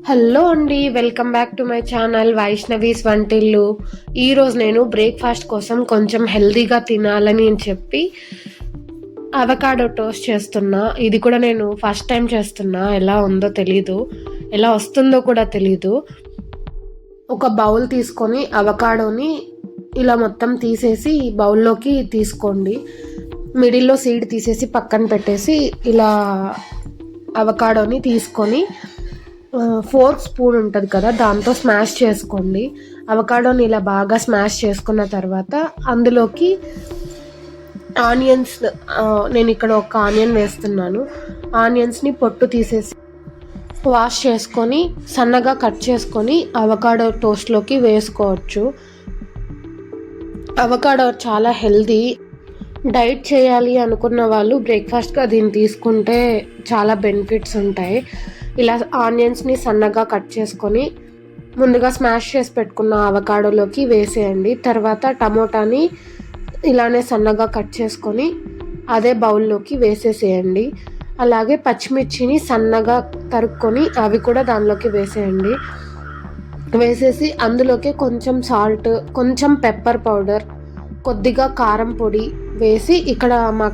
Hello అండి, welcome back to my channel Vaishnavi's వంటిల్లు. ఈరోజు నేను బ్రేక్ఫాస్ట్ కోసం కొంచెం హెల్తీగా తినాలని చెప్పి అవకాడో టోస్ట్ చేస్తున్నా. ఇది కూడా నేను ఫస్ట్ టైం చేస్తున్నా. ఎలా ఉందో తెలీదు, ఎలా వస్తుందో కూడా తెలీదు. ఒక బౌల్ తీసుకొని అవకాడోని ఇలా మొత్తం తీసేసి బౌల్లోకి తీసుకోండి. మిడిల్లో సీడ్ తీసేసి పక్కన పెట్టేసి ఇలా అవకాడోని తీసుకొని ఫోర్క్ స్పూన్ ఉంటుంది కదా, దాంతో స్మాష్ చేసుకోండి. అవకాడోని ఇలా బాగా స్మాష్ చేసుకున్న తర్వాత అందులోకి ఆనియన్స్, నేను ఇక్కడ ఒక ఆనియన్ వేస్తున్నాను. ఆనియన్స్ని పొట్టు తీసేసి వాష్ చేసుకొని సన్నగా కట్ చేసుకొని అవకాడో టోస్ట్లోకి వేసుకోవచ్చు. అవకాడో చాలా హెల్దీ. డైట్ చేయాలి అనుకున్న వాళ్ళు బ్రేక్ఫాస్ట్గా దీన్ని తీసుకుంటే చాలా బెనిఫిట్స్ ఉంటాయి. ఇలా ఆనియన్స్ని సన్నగా కట్ చేసుకొని ముందుగా స్మాష్ చేసి పెట్టుకున్న అవకాడోలోకి వేసేయండి. తర్వాత టమోటాని ఇలానే సన్నగా కట్ చేసుకొని అదే బౌల్లోకి వేసేసేయండి. అలాగే పచ్చిమిర్చిని సన్నగా తరుక్కొని అవి కూడా దానిలోకి వేసేయండి. వేసేసి అందులోకి కొంచెం సాల్ట్, కొంచెం పెప్పర్ పౌడర్, కొద్దిగా కారం పొడి వేసి, ఇక్కడ మా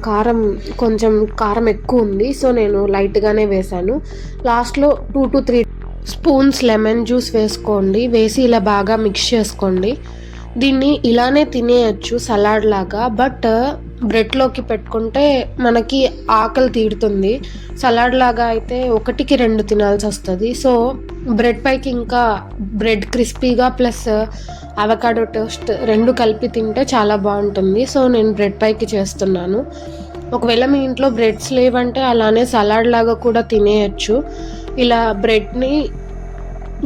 కొంచెం కారం ఎక్కువ ఉంది, సో నేను లైట్గానే వేసాను. లాస్ట్లో 2 to 3 స్పూన్స్ లెమన్ జ్యూస్ వేసుకోండి. వేసి ఇలా బాగా మిక్స్ చేసుకోండి. దీన్ని ఇలానే తినేయచ్చు సలాడ్ లాగా, బట్ బ్రెడ్లోకి పెట్టుకుంటే మనకి ఆకలి తీరుతుంది. సలాడ్ లాగా అయితే 1కి 2 తినాల్సి వస్తుంది. సో బ్రెడ్ పైకి ఇంకా బ్రెడ్ క్రిస్పీగా ప్లస్ అవకాడో టోస్ట్ 2 కలిపి తింటే చాలా బాగుంటుంది. సో నేను బ్రెడ్ పైకి చేస్తున్నాను. ఒకవేళ మీ ఇంట్లో బ్రెడ్స్ లేవంటే అలానే సలాడ్ లాగా కూడా తినేయచ్చు. ఇలా బ్రెడ్ని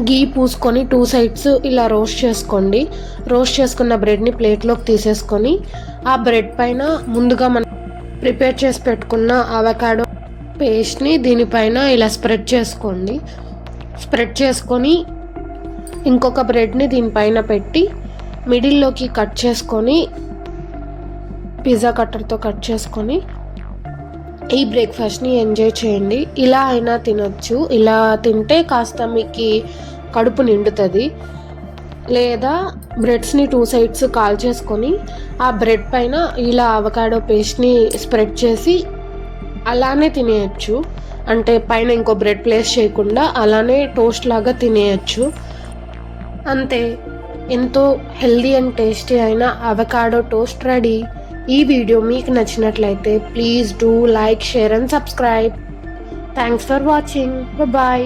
గీ పూసుకొని 2 సైడ్స్ ఇలా రోస్ట్ చేసుకోండి. రోస్ట్ చేసుకున్న బ్రెడ్ని ప్లేట్లోకి తీసేసుకొని ఆ బ్రెడ్ పైన ముందుగా మనం ప్రిపేర్ చేసి పెట్టుకున్న అవకాడో పేస్ట్ని దీనిపైన ఇలా స్ప్రెడ్ చేసుకోండి. స్ప్రెడ్ చేసుకొని ఇంకొక బ్రెడ్ని దీనిపైన పెట్టి మిడిల్లోకి కట్ చేసుకొని పిజ్జా కట్టర్తో కట్ చేసుకొని ఈ బ్రేక్ఫాస్ట్ని ఎంజాయ్ చేయండి. ఇలా అయినా తినొచ్చు. ఇలా తింటే కాస్త మీకు కడుపు నిండుతుంది. లేదా బ్రెడ్స్ని 2 సైడ్స్ కాల్ చేసుకొని ఆ బ్రెడ్ పైన ఇలా అవకాడో పేస్ట్ని స్ప్రెడ్ చేసి అలానే తినేయచ్చు. అంటే పైన ఇంకో బ్రెడ్ ప్లేస్ చేయకుండా అలానే టోస్ట్ లాగా తినేయచ్చు. అంతే, ఎంతో హెల్దీ అండ్ టేస్టీ అయిన అవకాడో టోస్ట్ రెడీ. ఈ వీడియో మీకు నచ్చినట్లయితే please do like, share and subscribe. Thanks for watching. Bye.